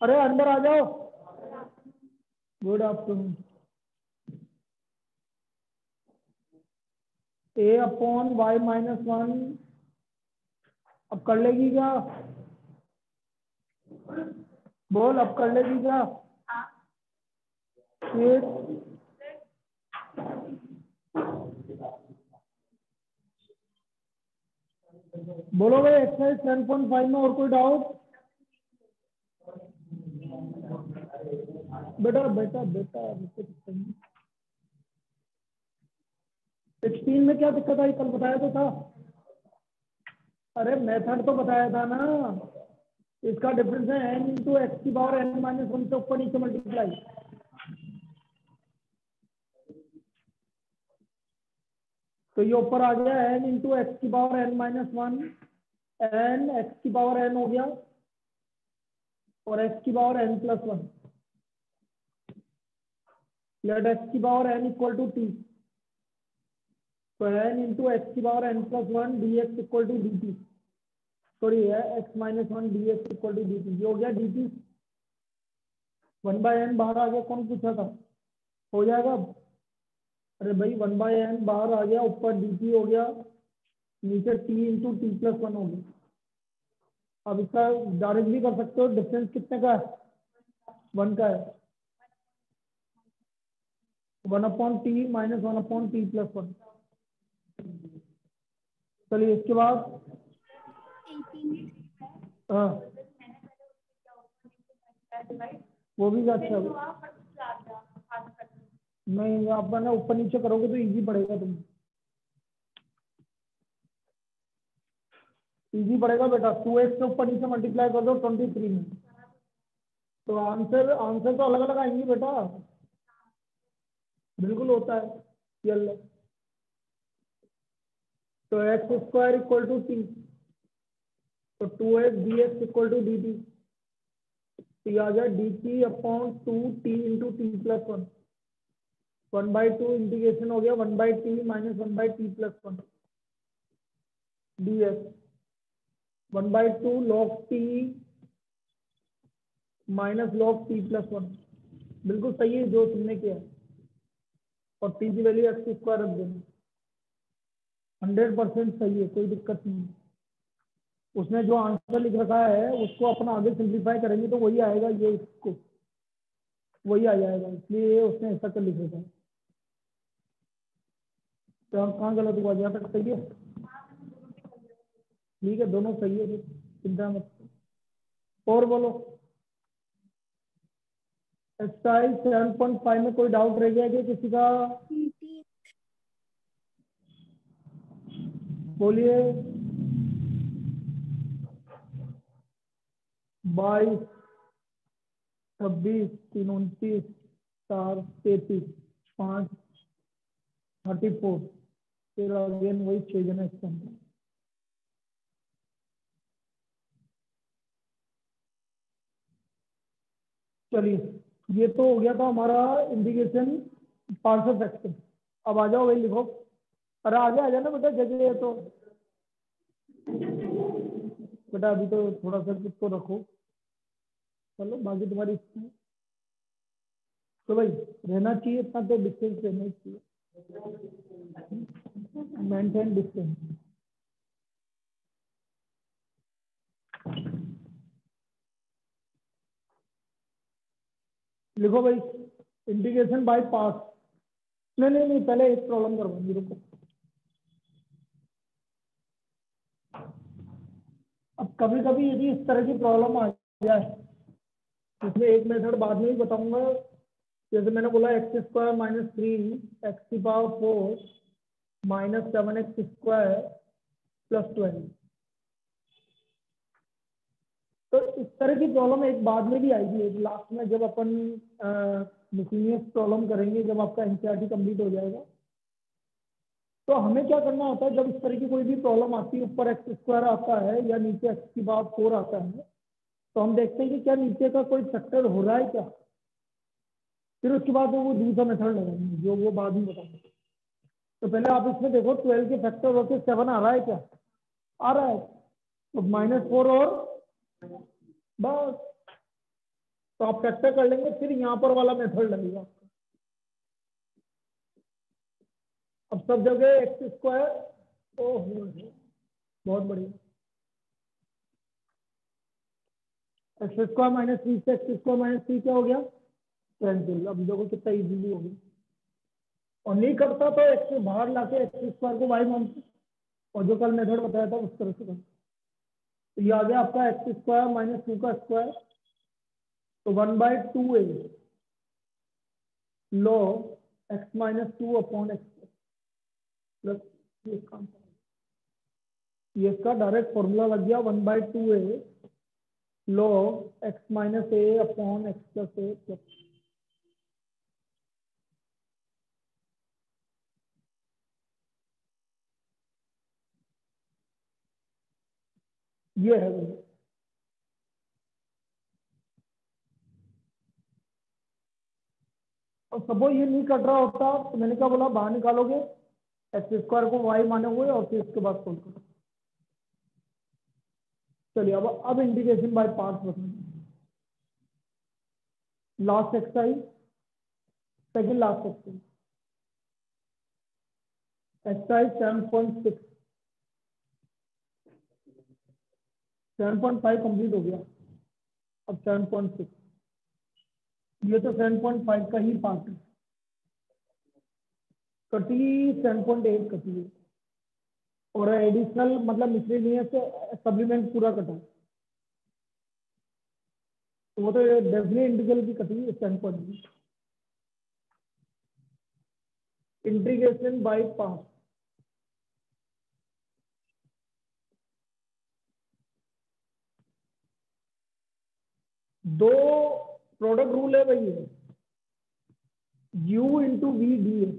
अरे अंदर आ जाओ। Good afternoon. A upon y minus one अब कर लेगी क्या? बोल अब कर लेगी क्या? फिर बोलो भाई एक्सरसाइज 10.5 में और कोई डाउट? बेटा बेटा बेटा 16 में क्या दिक्कत आई? कल बताया तो था। अरे मेथड तो बताया था ना। इसका डिफरेंस है n इंटू एक्स की पावर n माइनस वन से ऊपर नीचे मल्टीप्लाई। तो ये ऊपर आ गया n इंटू एक्स की power n minus one, n x की पावर n हो गया और एक्स की power n plus one. Let x की power n equal to t. तो n इंटू एक्स की power n plus one d x equal to d t. Sorry है x minus one d x equal to d t. ये हो गया d t. One by n बाहर आ गया। कौन पूछा था? हो जाएगा अब। अरे भाई वन बाय एन बाहर आ गया, ऊपर डी टी हो गया, नीचे T into t plus one हो गया। अब इसका डायरेक्ट भी कर सकते हो। डिफरेंस कितने का है? वन का है। One upon T minus one upon T plus one. चलिए इसके बाद हाँ वो भी अच्छा है। नहीं आप ना ऊपर नीचे करोगे तो इजी पड़ेगा। तुम इजी पड़ेगा बेटा। 2x से ऊपर नीचे मल्टीप्लाई कर दो 23 में। तो आंसर आंसर तो अलग अलग आएंगे बेटा। बिल्कुल होता है। ये लो। तो x square equal to t. तो 2x d x equal to d t. तो ये आ गया d t upon two t into t plus one. One by two integration हो गया one by t minus one by t plus one d x. One by two log t minus log t plus one. बिल्कुल सही है जो तुमने किया। और T की वैल्यू एक्स स्क्वायर रख देना। 100% सही है, कोई दिक्कत नहीं है। उसने जो आंसर लिख रखा है उसको अपन आगे सिंप्लीफाई करेंगे तो वही आएगा। ये इसको वही आ जाएगा, इसलिए उसने ऐसा कर लिख रखा है। तो हम कहाँ गलत हुआ? जहाँ तक सही है ठीक है, दोनों सही है, चिंता मत। और बोलो एक्सरसाइज 7.5 में कोई डाउट रह गया कि किसी का? बोलिए। 22, 26, 3, 29, 4, 33, 5, 34। फिर अगेन वही 6 जने इसके अंदर। चलिए ये तो हो गया था हमारा इंडिकेशन पार्शियल फ्रैक्शन। अब आ जाओ, वही लिखो। अरे आगे आ जाना बेटा, जगह है तो। बेटा अभी तो थोड़ा सा कुछ तो रखो। चलो बाकी तुम्हारी इच्छा है। तो भाई रहना चाहिए इतना तो डिस्टेंस रहना ही चाहिए। Maintain distance. लिखो भाई इंटीग्रेशन बाय पार्ट। नहीं नहीं नहीं, पहले एक प्रॉब्लम करवाएंगे, रुको। अब कभी कभी यदि इस तरह की प्रॉब्लम आ जाए, इसमें एक मेथड बाद में ही बताऊंगा। जैसे मैंने बोला x square minus three x की power four minus seven x square plus 12। तो इस तरह की प्रॉब्लम एक बाद में भी आएगी, एक लास्ट में जब अपन मिसलिनियस प्रॉब्लम करेंगे, जब आपका एनसीईआरटी कंप्लीट हो जाएगा। तो हमें क्या करना होता है जब इस तरह की कोई भी प्रॉब्लम आती है, ऊपर एक्स स्क्वायर आता है या नीचे एक्स की पावर फोर आता है, तो हम देखते हैं कि क्या नीचे का कोई फैक्टर हो रहा है क्या। फिर उसके बाद वो दूसरा मेथड लगाएंगे जो वो बाद में बताएंगे। तो पहले आप इसमें देखो 12 के फैक्टर होकर 7 आ रहा है क्या? आ रहा है। तो -4 और बस तो आप फैक्टर कर लेंगे, फिर यहाँ पर वाला मेथड लगेगा आपका। अब सब जगह एक्स स्क्वायर, ओहो बहुत बढ़िया, एक्स स्क्वायर माइनस थ्री से एक्स स्क्वायर माइनस थ्री क्या हो गया, कैंसिल। अब देखो कितना इजीली हो गया। और नहीं करता तो एक्स बाहर लाके एक्स स्क्वायर को वाई मानते, और जो कल मेथड बताया था उस तरह से करते। तो ये आ गया आपका एक्स स्क्वायर माइनस टू का स्क्वायर, तो 1/2 log x minus two upon x plus, ये इसका डायरेक्ट फॉर्मूला लग गया 1/2 log एक्स माइनस ए अपॉन एक्स प्लस ए प्लस। ये है भाई। और सपोज ये नहीं कट रहा होता तो मैंने क्या बोला, बाहर निकालोगे एक्स स्क्वायर को वाई माने हुए और फिर इसके बाद सोल्व करो। चलिए अब इंटीग्रेशन बाय पार्ट्स बताएंगे। Last exercise, second last exercise, exercise 7.6, 7.5 complete हो गया। अब 7.6, ये तो 7.5 का ही पार्ट है। कटी 7.8 कटी है, और एडिशनल मतलब मिसलेनियस सप्लीमेंट पूरा कटा है। तो वो तो डेफिनेट इंटीग्रल की कटी है 7.8। इंटीग्रेशन बाय पार्ट, दो प्रोडक्ट रूल है भाई, है u इंटू वी डी है।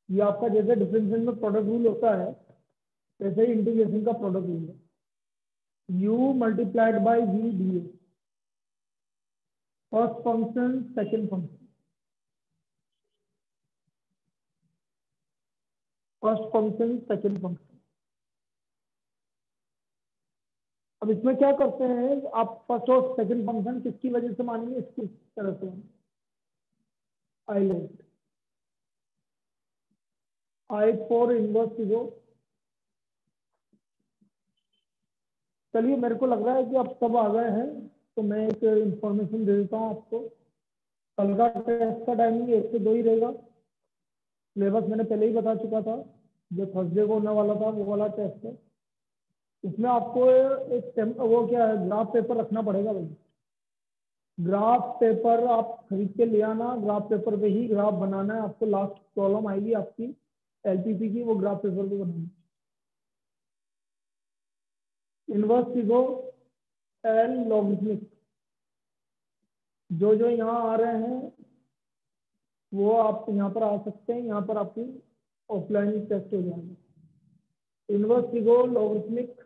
ये आपका जैसे डिफरेंशियल में प्रोडक्ट रूल होता है वैसे ही इंटीग्रेशन का प्रोडक्ट रूल है, u multiplied by v d है। First function second function, first function second function. अब इसमें क्या करते हैं, आप फर्स्ट और सेकंड फंक्शन किसकी वजह से मानेंगे, इसकी तरह से आइलेट आई फॉर इनवर्स जो। चलिए मेरे को लग रहा है कि अब सब आ गए हैं, तो मैं एक इंफॉर्मेशन दे देता हूँ आपको। कल का टेस्ट का टाइमिंग 1 से 2 ही रहेगा। सिलेबस मैंने पहले ही बता चुका था, जो थर्सडे को होने वाला था वो वाला टेस्ट है। इसमें आपको वो क्या है, ग्राफ पेपर रखना पड़ेगा भाई। ग्राफ पेपर आप खरीद के ले आना, ग्राफ पेपर पे ही ग्राफ बनाना है आपको। लास्ट प्रॉब्लम आएगी आपकी एलपीपी की, वो ग्राफ पेपर पे बनाना। इनवर्स फिगो एल लॉगरिथमिक, जो जो यहाँ आ रहे हैं वो आप यहाँ पर आ सकते हैं, यहाँ पर आपकी ऑफलाइन टेस्ट हो जाएगा। इनवर्स फिगो, लॉगरिथमिक,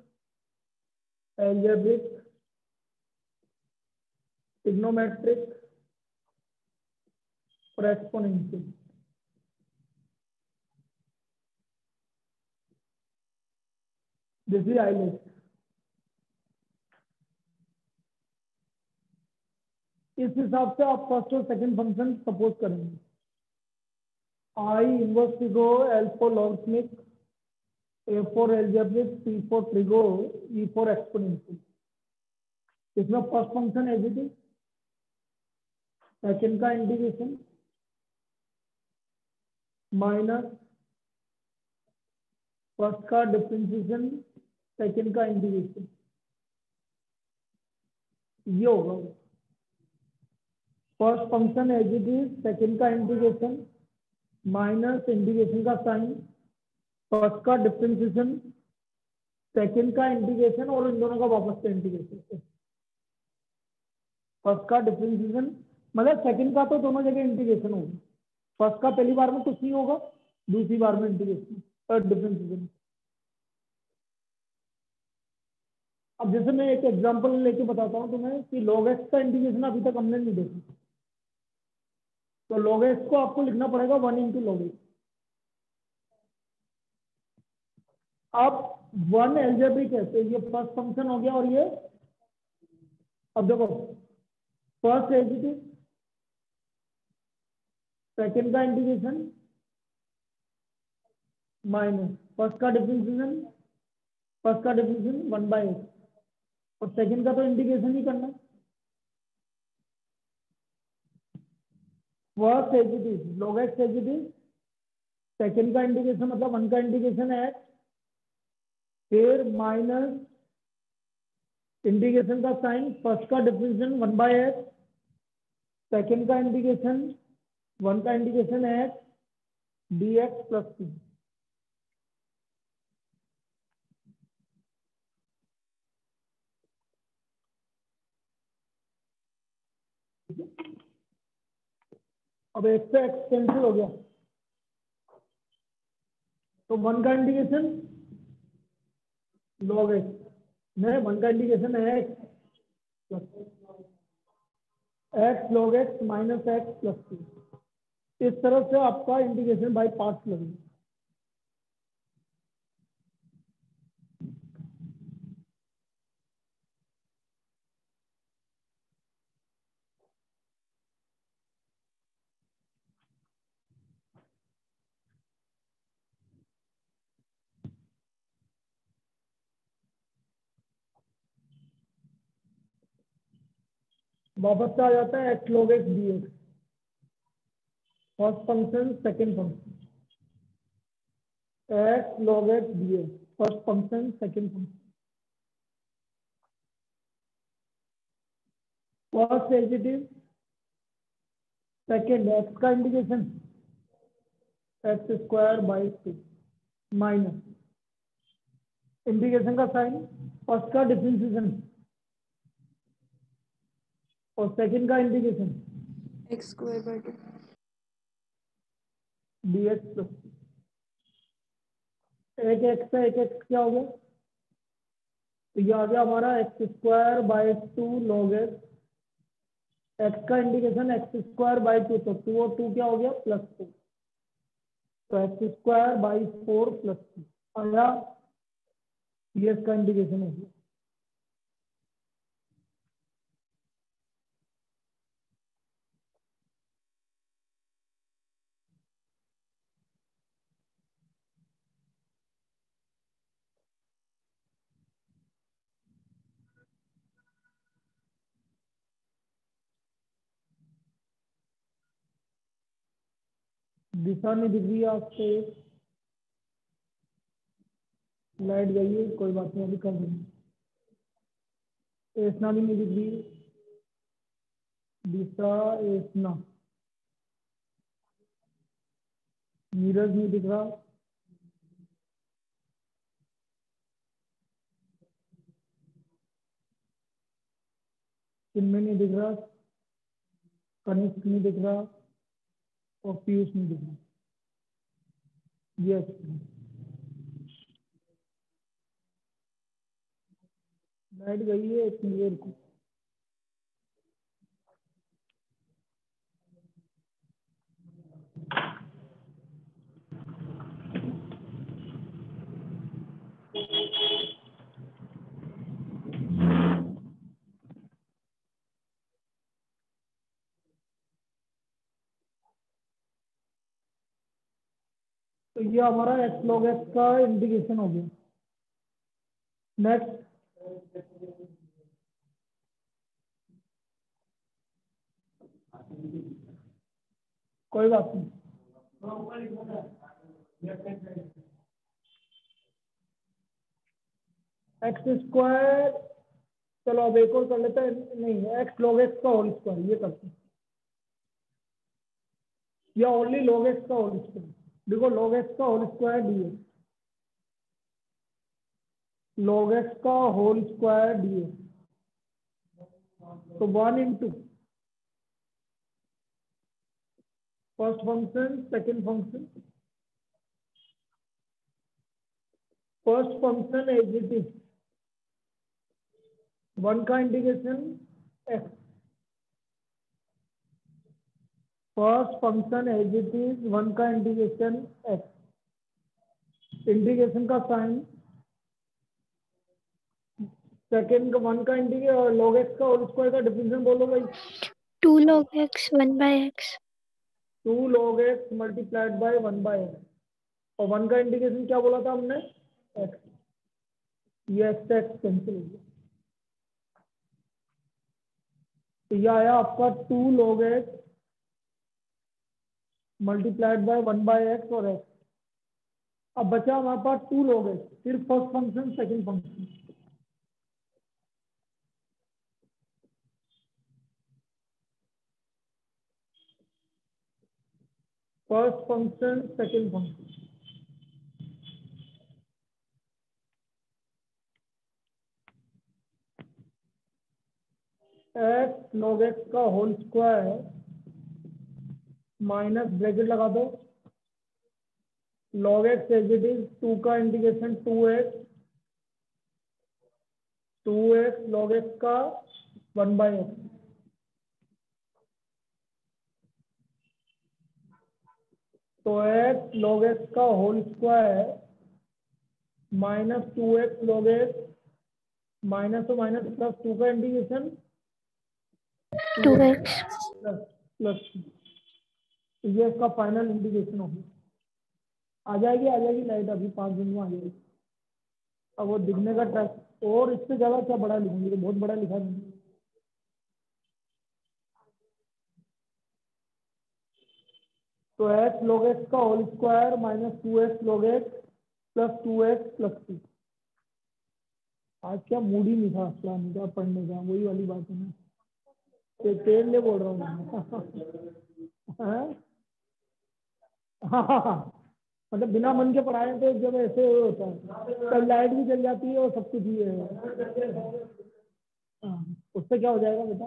एल्जेब्रिक, ट्रिग्नोमेट्रिक और एक्सपोनेंशियल। This is ILATE. इस हिसाब से आप फर्स्ट और सेकंड फंक्शन सपोज करेंगे। आई इनवर्स फिगो, L for logarithmic, A for algebraic, T for trigo, E for exponential. इसमें first function as it is, second का इंटीग्रेशन माइनस फर्स्ट का डिफरेंशिएशन, सेकंड का इंटीग्रेशन, ये होगा। First function as it is, second का integration minus integration का sign, first का differentiation, second का इंटीग्रेशन और इन दोनों का वापस से इंटीग्रेशन। फर्स्ट का डिफरेंशिएशन मतलब सेकंड का तो दोनों जगह इंटीग्रेशन होगा। फर्स्ट का पहली बार में कुछ नहीं होगा, दूसरी बार में इंटीग्रेशन और डिफरेंशिएशन। अब जैसे मैं एक एग्जांपल लेके बताता हूँ तुम्हें कि log x का इंटीग्रेशन अभी तक हमने नहीं देखा, तो log x को आपको लिखना पड़ेगा 1 इंटू log x। अब 1 एल्जेब्रिक है, तो ये फर्स्ट फंक्शन हो गया, और ये अब देखो first as it is, second का इंटीग्रेशन माइनस फर्स्ट का डिफरेंशिएशन, फर्स्ट का डिफरेंशिएशन 1/x और सेकेंड का तो इंटीग्रेशन ही करना है। First as it is log x as it is, second का इंटीग्रेशन मतलब 1 का इंटीग्रेशन है x, फिर माइनस इंटीग्रेशन का साइन, फर्स्ट का डिफरेंशिएशन 1/x, सेकेंड का इंटीग्रेशन 1 का इंटीग्रेशन है x dx प्लस c। अब x से x कैंसिल हो गया तो 1 का इंटीग्रेशन log x में 1 का इंटीग्रेशन है x log x minus x plus c। इस तरफ से आपका इंटीग्रेशन बाय पार्ट्स लगेगा। वापस से आ जाता है x log x dx, first function second function, x log x dx first function second function, first as it is, second x का integration x square by 2 minus integration का sign, first का differentiation और second का integration x square by 2 dx plus एक x है, एक x क्या हो गया तो ये आ गया हमारा x square by 2 log x, x का इंटीग्रेशन एक्स स्क्वायर बाई 2 तो 2 और 2 क्या हो गया प्लस 2 तो एक्स स्क्वायर बाई 4 प्लस 2 आया, ये इसका इंटीग्रेशन हो गया। दिशा नहीं दिख रही है आपसे, लाइट गई है, कोई बात नहीं अभी कर देंगे। एसना भी नहीं दिख रही, दिशा एसना, नीरज नहीं दिख रहा, चिन्मय नहीं दिख रहा, कनिष्क नहीं दिख रहा और पीयूष नहीं दिख रहा। यस लाइट गई है एक क्लियर को। तो ये हमारा एक्स log x का इंटीग्रेशन हो गया। नेक्स्ट कोई बात नहीं, एक्स स्क्वायर, चलो अब एक और कर लेते हैं, नहीं एक्स log x का होल स्क्वायर ये करते हैं, या ओनली log x का होल स्क्वायर। देखो log x का whole square dx, log x का होल स्क्वायर dx तो 1 into first function second function, first function as it is 1 का integration x, first function as it is 1 का integration x, integration का sign second one का integration log x का whole square का differential बोलो भाई। 2 log x 1 by x 2 log x multiplied by 1 by x, और 1 का इंटीग्रेशन क्या बोला था हमने, x। ये x कैंसिल हो गया, तो ये आया आपका 2 log x multiplied by 1 by x और x। अब बचा हमारे पास 2 log x, फिर first function second function. First function second function, x log x का होल स्क्वायर माइनस ब्रैकेट लगा दो, log x as it is 2 का इंटीग्रेशन 2x log x का 1 बाय x, तो x log x का whole square minus 2x log x minus तो minus plus 2 का integration 2x plus plus, ये इसका फाइनल इंटीग्रेशन होगी। आ जाएगी लाइट, अभी 5 दिन में आ जाएगी। अब वो दिखने का ट्रैक, और इससे ज्यादा क्या बड़ा लिखूंगी, तो बहुत बड़ा लिखा दूंगी। तो x log x का whole square minus 2x log x plus 2x plus 2। आज क्या मूड ही नहीं था फलाने का, पढ़ने का, वही वाली बात है ना, तेल ले बोल रहा हूँ मैं। हाँ, मतलब बिना मन के पढ़ाए तो जब ऐसे होता है, कल लाइट भी चल जाती है और सब कुछ ही है। हाँ, उससे क्या हो जाएगा बेटा,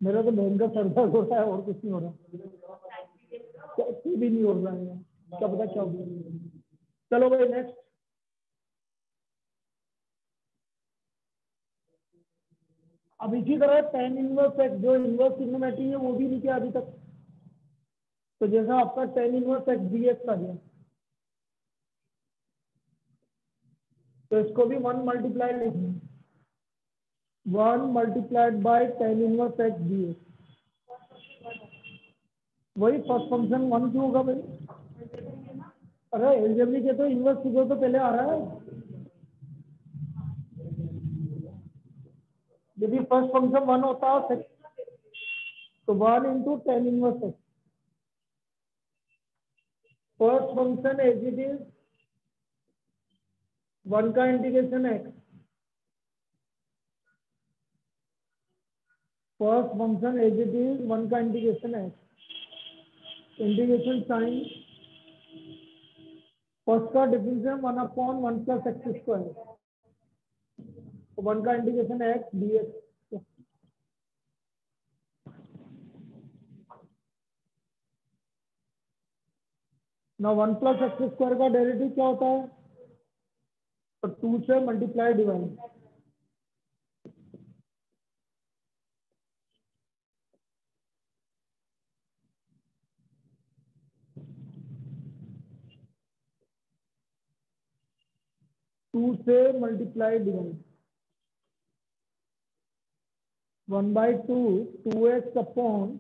मेरा तो भयंकर सर दर्द हो रहा है और कुछ नहीं हो रहा, भी नहीं हो रहा है, क्या पता क्या हो गया। चलो भाई नेक्स्ट। अब इसी तरह tan इनवर्स एक्स, जो इनवर्स ट्रिग्नोमेट्री है वो भी नहीं किया अभी तक। तो जैसा आपका tan इनवर्स एक्स dx आ गया, तो इसको भी 1 मल्टीप्लाई लिखना, 1 multiplied by tan inverse x dx। वही फर्स्ट फंक्शन 1 क्यों होगा भाई, अरे एलजेब्रिक के तो इनवर्स फिगर तो पहले आ रहा है। यदि फर्स्ट फंक्शन 1 होता है तो 1 into tan inverse x, first function as it is 1 का integration x, first function as it is 1 का integration x, integration sine first का differential 1 upon 1 plus x square, 1 का इंटीग्रेशन एक्स dx। ना 1 plus x square का derivative क्या होता है, तो 2 से मल्टीप्लाई डिवाइड, टू से multiply divide 1/2 2x upon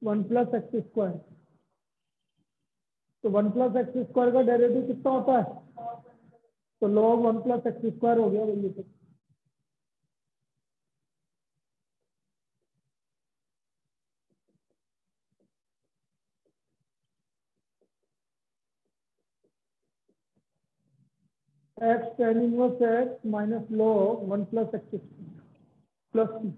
1 plus x square. तो 1 प्लस एक्स स्क्वायर का डेरिवेटिव कितना होता है, तो log 1 प्लस एक्स स्क्वायर हो गया भाई। ये x tan inverse x minus log 1 plus x plus,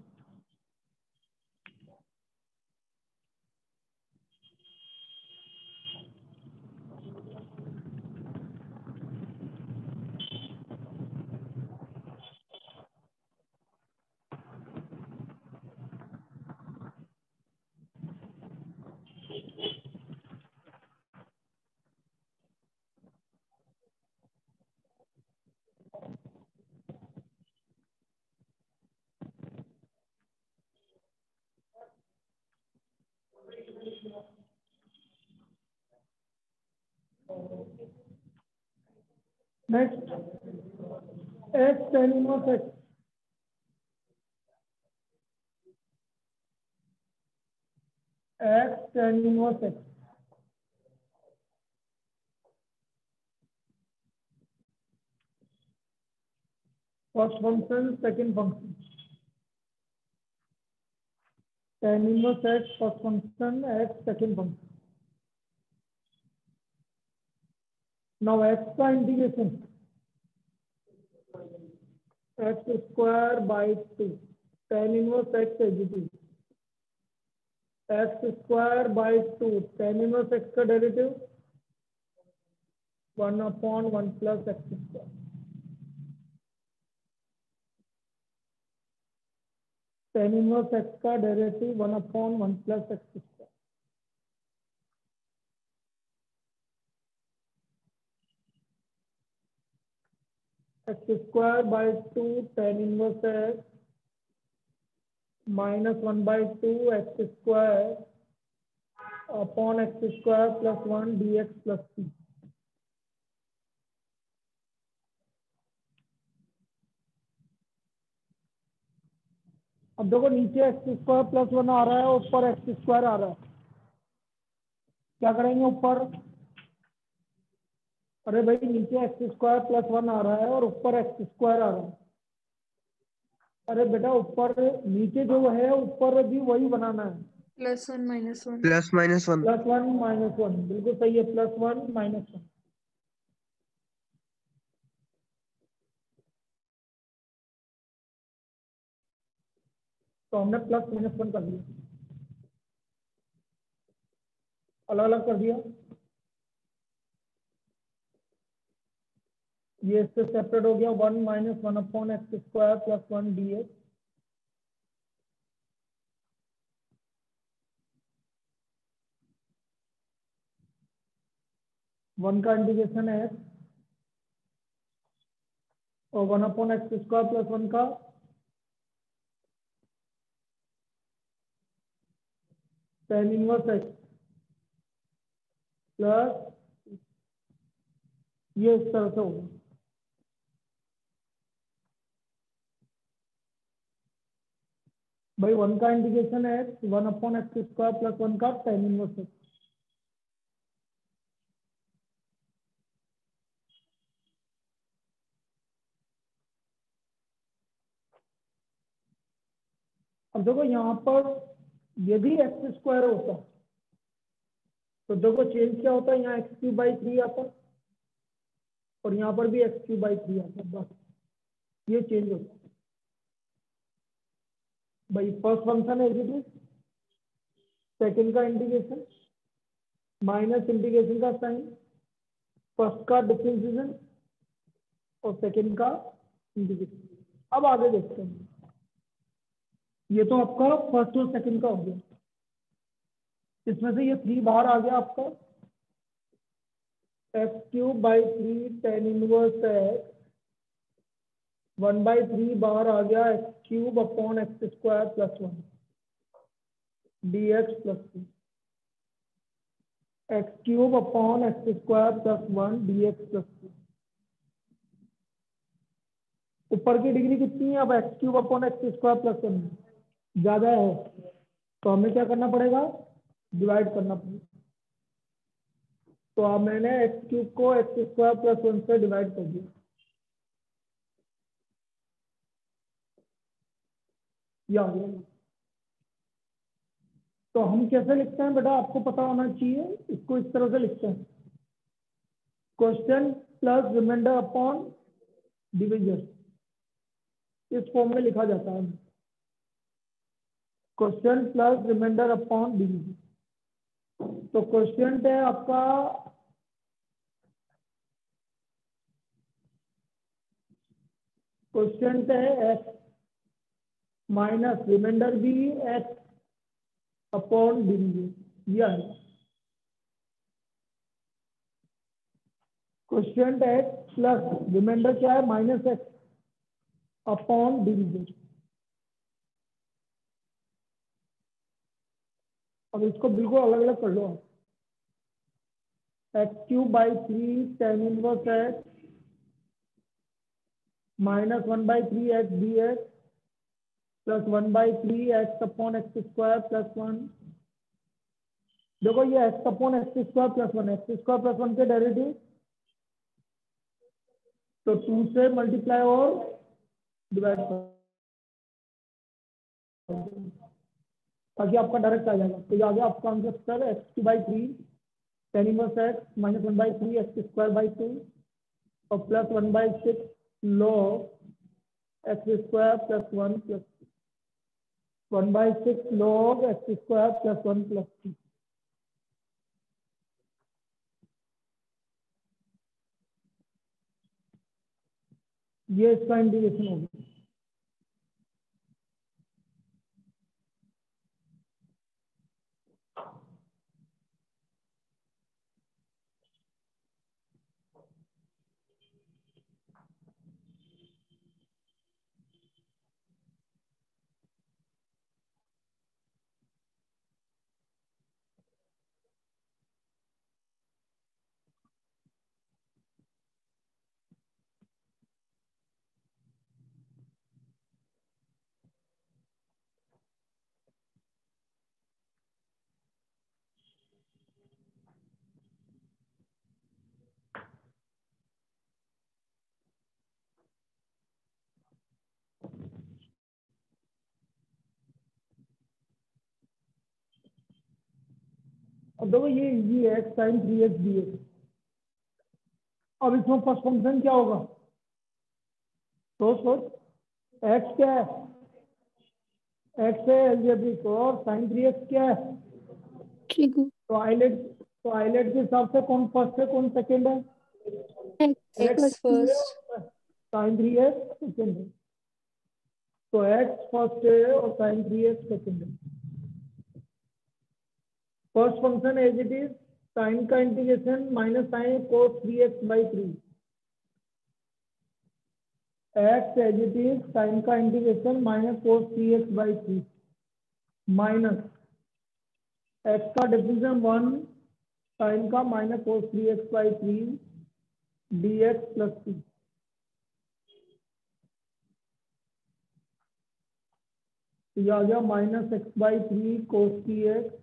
next x tan inverse x, x tan inverse x, first function second function, tan inverse x first function x second function. Now x का integration x square by two, tan inverse x as it is, x square by two, tan inverse x का derivative 1/1 plus x square, tan inverse x का derivative 1/1 plus x square. X square by two tan inverse x minus 1/2 x square upon x square plus 1 dx plus c. अब देखो नीचे x square plus 1 आ रहा है, ऊपर x square आ रहा है, क्या करेंगे ऊपर? अरे भाई नीचे एक्स स्क्वायर प्लस 1 आ रहा है और ऊपर एक्स स्क्वायर आ रहा है। अरे बेटा ऊपर नीचे जो है ऊपर भी वही बनाना है, +1 -1 plus minus one. Plus 1 minus 1, बिल्कुल सही है, प्लस 1 माइनस 1। तो हमने प्लस माइनस 1 कर दिया, अलग अलग कर दिया, ये इससे सेपरेट हो गया, 1 minus 1 upon x square plus 1 dx, one का इंटीग्रेशन है और 1 अपॉन एक्स स्क्वायर प्लस 1 का टेन इनवर्स एक्स प्लस ये इस तरह से होगा। भाई 1 का इंटीग्रेशन है 1 अपॉन एक्स स्क्वायर प्लस 1 का टेन इनवर्स एक्स, अब देखो यहाँ पर यदि एक्स स्क्वायर होता तो देखो चेंज क्या होता है, यहाँ एक्स क्यूब बाई 3 आता और यहाँ पर भी एक्स क्यूब बाई 3 आता, बस ये चेंज होता है। भाई फर्स्ट फंक्शन है इट, सेकंड का इंटीग्रेशन माइनस इंटीग्रेशन का साइन, फर्स्ट का डिफरेंशिएशन और सेकंड का इंटीग्रेशन। अब आगे देखते हैं, ये तो आपका फर्स्ट और सेकंड का हो गया, इसमें से ये 3 बाहर आ गया आपका, x cube by 3 tan inverse x 1/3 बाहर आ गया, x cube upon x square plus 1 dx plus c, x cube upon x square plus 1 dx plus c. ऊपर की डिग्री कितनी है? अब x cube upon x square plus 1 ज्यादा है, तो हमें क्या करना पड़ेगा? डिवाइड करना पड़ेगा। तो अब मैंने एक्स क्यूब को एक्स स्क्वायर प्लस 1 से डिवाइड कर दिया, ये आ गया। तो हम कैसे लिखते हैं बेटा, आपको पता होना चाहिए, इसको इस तरह से लिखते हैं, question plus remainder upon division, इस फॉर्म में लिखा जाता है, question plus remainder upon division. तो क्वेश्चन है आपका क्वेश्चन है एक्स माइनस रिमाइंडर भी एक्स अपॉन डिवीजन, यह है क्वेश्चन एक्स प्लस रिमाइंडर क्या है? Minus x upon division. अब इसको बिल्कुल अलग अलग कर लो आप, x cube by 3 tan inverse x -1/3x dx plus 1/3x upon x square plus 1। देखो ये x upon x square plus 1, x square plus 1 के डेरिवेटिव, तो 2 से मल्टीप्लाई और डिवाइड कर, ताकि आपका डायरेक्ट आ जाएगा। तो ये आ गया आपका answer x3/3 tan inverse x -1/3 x square by 2 और plus 1/6 log x square plus 1 plus 1/6 log x square plus 1 plus 2। ये इसका इंटीग्रेशन होगा। अब देखो ये इजी है, sin 3x dx। अब इसमें फर्स्ट फंक्शन क्या होगा? सोच x क्या है? x है एलजेब्रिक, और sin 3x क्या है? ट्रिगो तो आइलेट के हिसाब से कौन फर्स्ट है कौन सेकंड है? X x X first. first. sin 3x second है। तो x फर्स्ट है और sin 3x सेकंड है। First function as it is sine का integration minus sine cos 3x/3, x as it is sine का integration minus cos 3x/3 minus x का differential 1 sine का minus cos 3x/3 dx plus 2। ये आ गया -x/3 cos 3x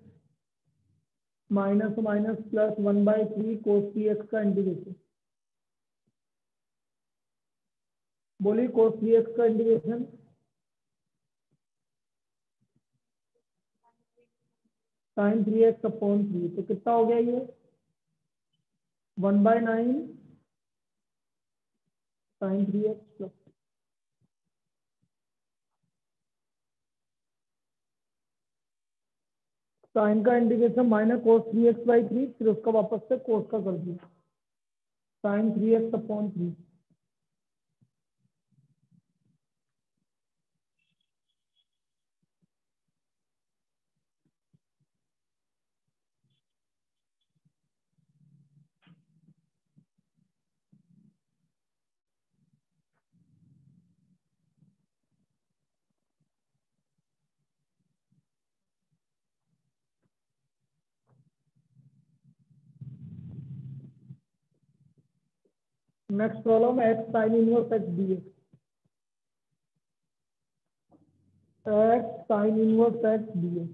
minus minus plus 1/3 cos 3x का integration. बोलिए कोस 3x का integration sin 3x upon 3, तो कितना हो गया ये 1/9 sin 3x प्लस साइन का इंटीग्रेशन माइनस कोस 3x/3, फिर उसका वापस से कोस का कर दिया sin 3x upon 3। Next problem x sin inverse x dx। x sin inverse x dx।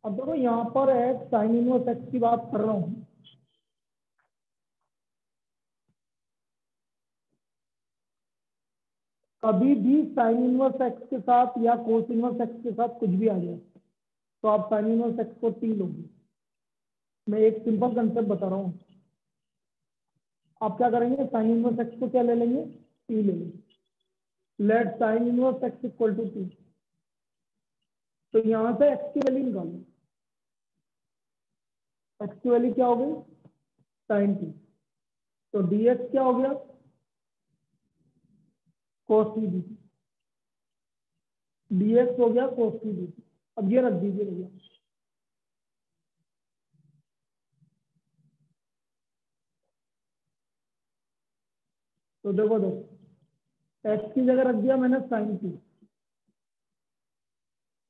अब देखो यहाँ पर x sin इनवर्स x की बात कर रहा हूँ। कभी भी साइन इनवर्स x के साथ या कोस इनवर्स x के साथ कुछ भी आ जाए तो आप साइन इनवर्स x को t लोगे। मैं एक सिंपल कंसेप्ट बता रहा हूँ। आप क्या करेंगे, साइन इनवर्स x को क्या ले लेंगे, t ले लेंगे। Let sine inverse x equal to t। तो यहाँ से x की वैल्यू निकालो। x की वैल्यू क्या हो गई साइन t, तो dx क्या हो गया कोस t dt, dx हो गया कोस t dt। अब ये रख दीजिए भैया। तो देखो x की जगह रख दिया मैंने sine t,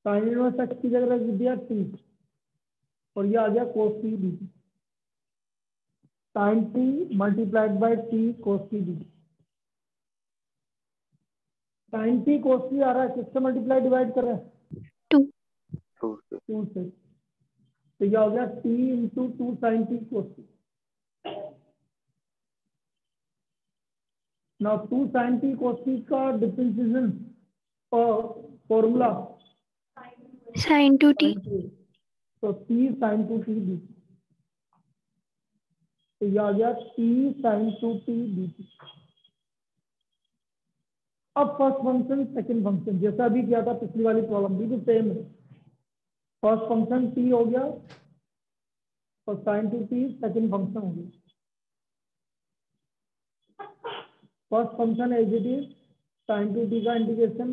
sine inverse x की जगह रख दिया t, और ये आ गया cos t dt। Sine t multiplied by t cos t d. Sine t cos t आ रहा है, किससे मल्टीप्लाई डिवाइड कर रहे हैं? 2 2 से। तो यह हो गया T into 2 sine t cos T. Now 2 sine t cos t का डिफरेंशिएशन फॉर्मूला sin 2t तो T sign two T D. तो यह आ गया T sign two T d T. अब फर्स्ट फंक्शन सेकंड फंक्शन जैसा भी किया था पिछली वाली प्रॉब्लम भी तो सेम है। फर्स्ट फंक्शन टी हो गया और sine two t second function हो गया। First function as it is sine two t का integration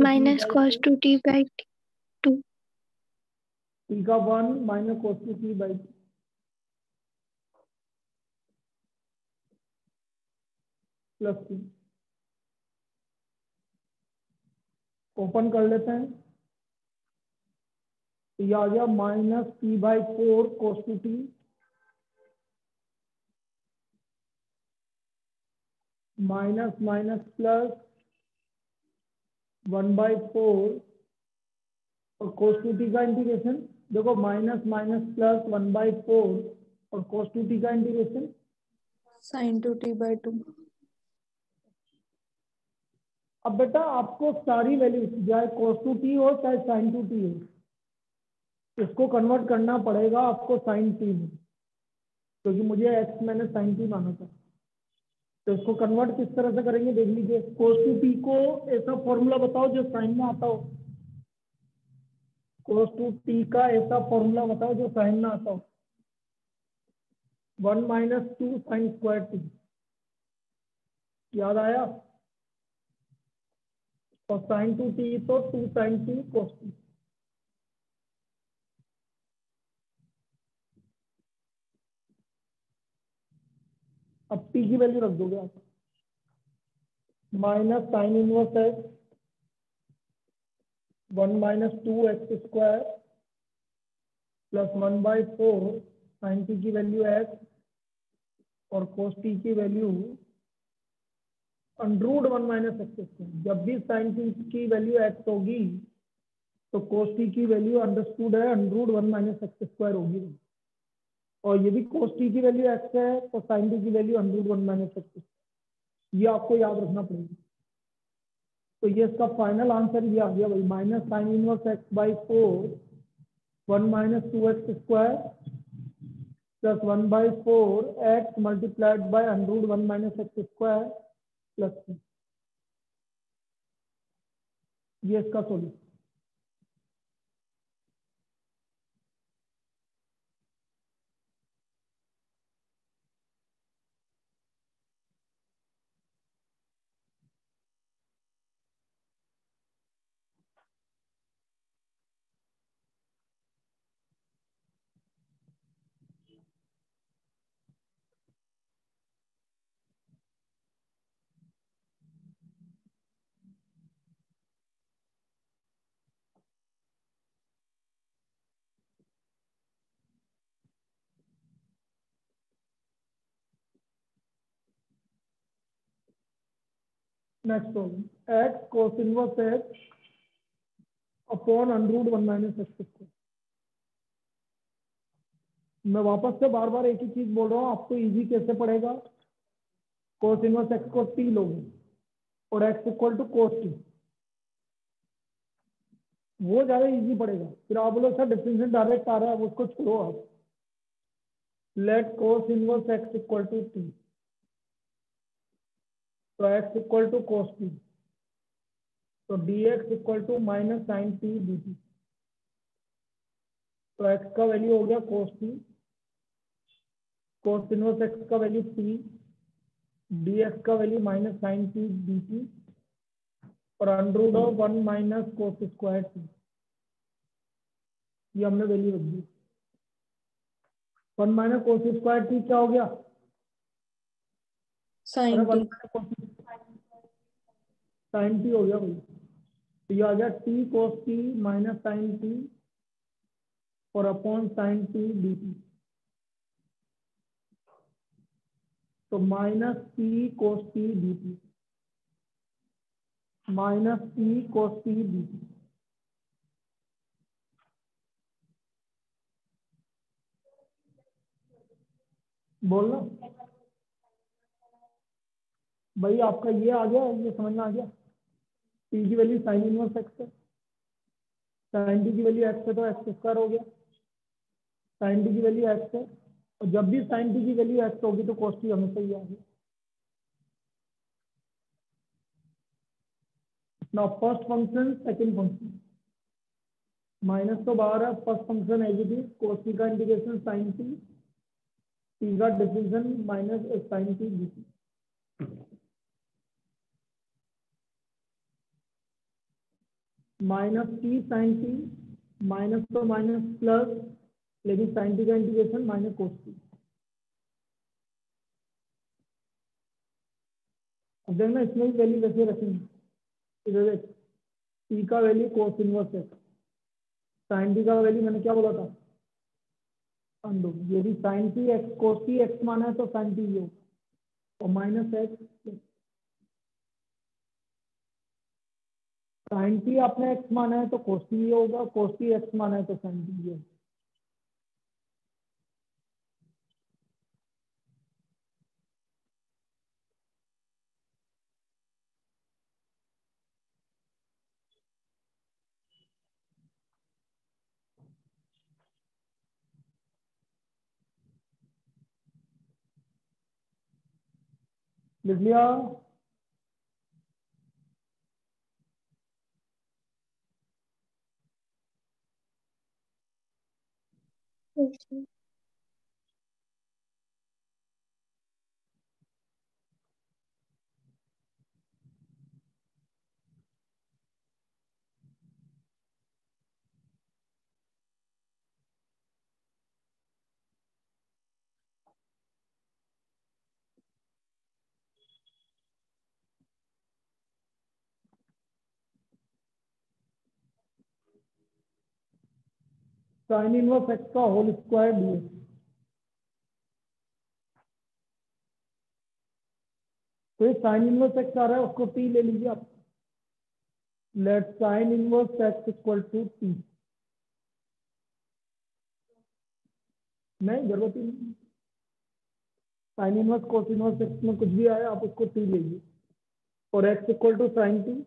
minus cos 2t by 2 t का 1 minus cos two t by plus t. Open कर लेते हैं। तो यह आ गया minus t by 4 cos two t minus minus plus 1/4 और कोस टू टी का इंटीग्रेशन देखो माइनस माइनस प्लस 1/4 और कोस टू टी का इंटीग्रेशन sin 2t by 2। अब बेटा आपको सारी वैल्यू चाहे कोस टू टी हो चाहे साइन टू टी हो इसको कन्वर्ट करना पड़ेगा आपको साइन टी में, क्योंकि मुझे एक्स मैंने साइन टी माना था। तो इसको कन्वर्ट किस तरह से करेंगे देख लीजिए। कोस टू टी को ऐसा फॉर्मूला बताओ जो साइन में आता हो। कोस टू टी का ऐसा फॉर्मूला बताओ जो साइन में आता हो। 1 माइनस 2 साइन स्क्वायर टी। याद आया? और साइन टू टी तो 2 साइन टी कोस टी। अब टी की वैल्यू रख दोगे आप minus sine inverse x 1 minus 2 x square plus 1/4 sine t की वैल्यू एक्स और कोस टी की value under root 1 minus x square. जब भी साइन टी की वैल्यू एक्स होगी तो कोस टी की वैल्यू अंडरस्टूड है अंडरूट 1 माइनस एक्स स्क्वायर होगी। और यदि कोस टी की वैल्यू एक्स है तो साइन टी की वैल्यू अंडरूट 1 माइनस एक्स। ये आपको याद रखना पड़ेगा। तो ये इसका फाइनल आंसर ये आ गया भाई minus sine inverse x by 4 1 minus 2 x square plus 1/4 x multiplied by under root 1 minus x square plus 2। ये इसका सोल्यूशन। नेक्स्ट प्रॉब्लम एक्स कोस inverse x upon under root 1 minus x square. मैं वापस से बार बार एक ही चीज बोल रहा हूँ आपको इजी कैसे पड़ेगा। कोस इनवर्स एक्स को टी लोगे और x equal to cos t वो ज्यादा इजी पड़ेगा। फिर आप बोलो सर डिफरेंशियल डायरेक्ट आ रहा है उसको छोड़ो आप। Let cos inverse x equal to t तो x equal to cos t तो d x equal to minus sine t d t. तो एक्स का वैल्यू हो गया cos t cos inverse x का वैल्यू टी डी एक्स का value minus sine t d t और under root of 1 minus cos square t. ये हमने value रख दी। 1 माइनस कोस स्क्वायर टी क्या हो गया? sin t। साइन टी हो गया भाई। तो ये आ गया t cos t minus sine t और upon sine t d t. तो minus t cos t d t, minus t cos t d t. बोलना भाई, आपका ये आ गया, ये समझ में आ गया। टी की वैल्यू साइन इनवर्स एक्स है, साइन टी की वैल्यू एक्स है तो एक्स स्क्वायर हो गया, साइन टी की वैल्यू एक्स है, और जब भी साइन टी की वैल्यू एक्स होगी तो कोस टी हमेशा ही आ गया। Now first function second function, minus तो बाहर है, first function as it is, cos t का इंटीग्रेशन साइन टी, टी का differential minus sine t d t. Minus t sine t, minus तो माइनस प्लस, लेकिन साइन टी का integration minus cos t. अब देखना इसमें भी वैल्यू वैसे रखेंगे, इधर देख, टी का value cos inverse x, sine t का वैल्यू मैंने क्या बोला था, अंडू। यदि sine t x cos t x माना है तो साइन टी ये और माइनस एक्स, साइन टी आपने एक्स माना है तो कोस टी ये होगा, कोस टी एक्स माना है तो साइन टी ये। लिख लिया। Yes, sir. Sign inverse x का होल स्क्वायर डीएक्स, तो ये साइन इनवर्स एक्स आ रहा है, उसको टी ले लीजिए आप। Let sine inverse x equal to t, नहीं जरूरत ही नहीं, sine inverse cos inverse x में कुछ भी आया आप उसको टी लीजिए, और x equal to sine t,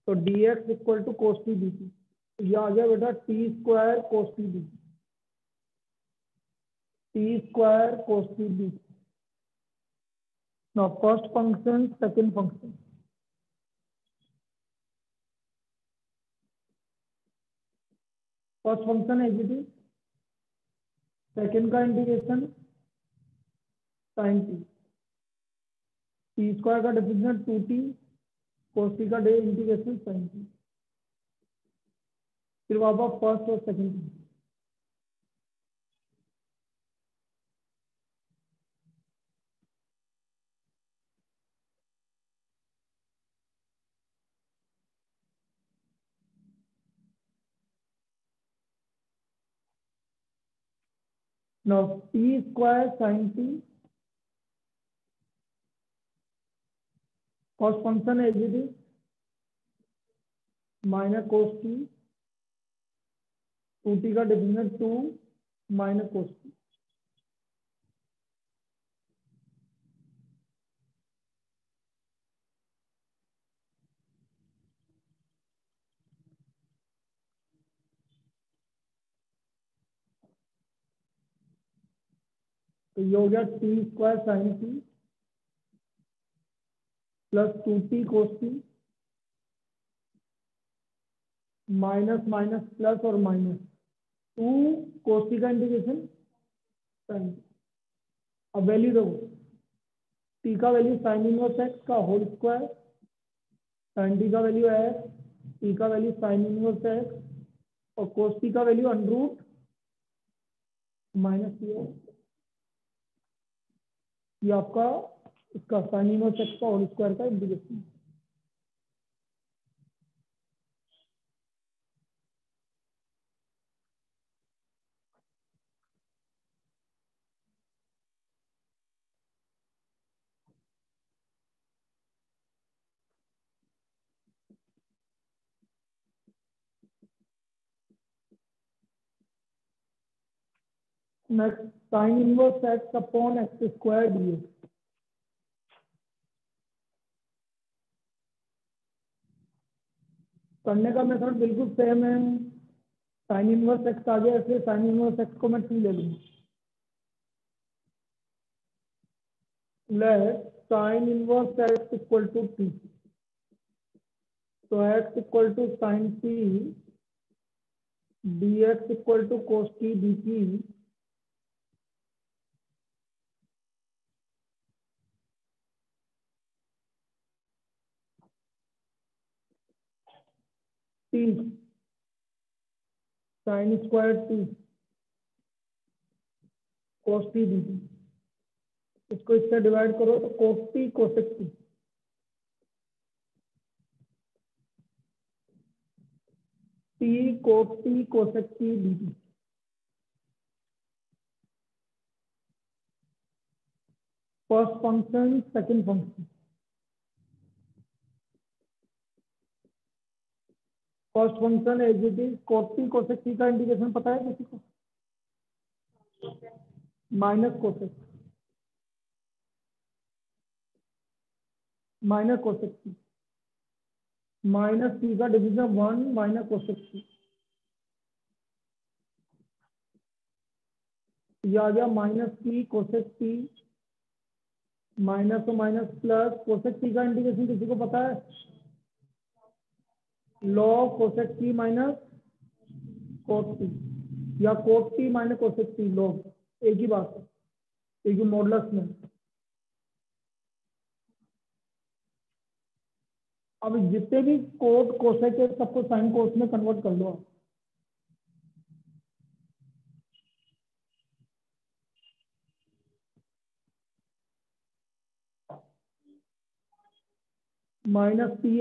तो d x equal to cos t d t. ये आ गया बेटा t square cos t d, t square cos t d. Now first function second function, first function है जी, second का integration sine t, t square का differential two t, cos t का डे इंटीग्रेशन साइन टी। फिर वापस first और second, now t square sine t, first function है जी minus cos t, two t का differential two minus cos t. तो ये हो गया t square sine t plus two t cos t, minus minus plus और minus two cos t का integration sine t. अब वैल्यू देखो, टी का वैल्यू साइन इनवर्स एक्स का होल स्क्वायर, साइन टी का वैल्यू है एक्स, टी का value sine inverse x, और कोस टी का वैल्यू अंडर रूट माइनस ये आपका इसका साइन इनवर्स एक्स का होल स्क्वायर का integration. Next sine inverse x upon x square dx. करने का मेथड बिल्कुल सेम है। साइन इनवर्स एक्स आ गया, इसलिए साइन इनवर्स एक्स को मैं टी ले लूंगा। Let sine inverse x equal to t. तो x equal to sine t dx equal to cos t dt। T sine square t cos t dt। इसको इससे divide करो तो cos t cosec t. T cos t cosec t dt। First function second function. First function as it is cos t cosec t का integration पता है किसी को? Minus cosec t minus t का डिवीजन 1 माइनस कोसेक टी। ये आ गया minus t cosec t minus और माइनस प्लस कोसेक टी का इंटीग्रेशन किसी को पता है? Log cosec t minus cos t या cos t minus cosec t log, एक ही बात है, एक ही मॉडुलस में। अब जितने भी कोट कोसेक है सबको साइन कोस में कन्वर्ट कर लो आप। Minus T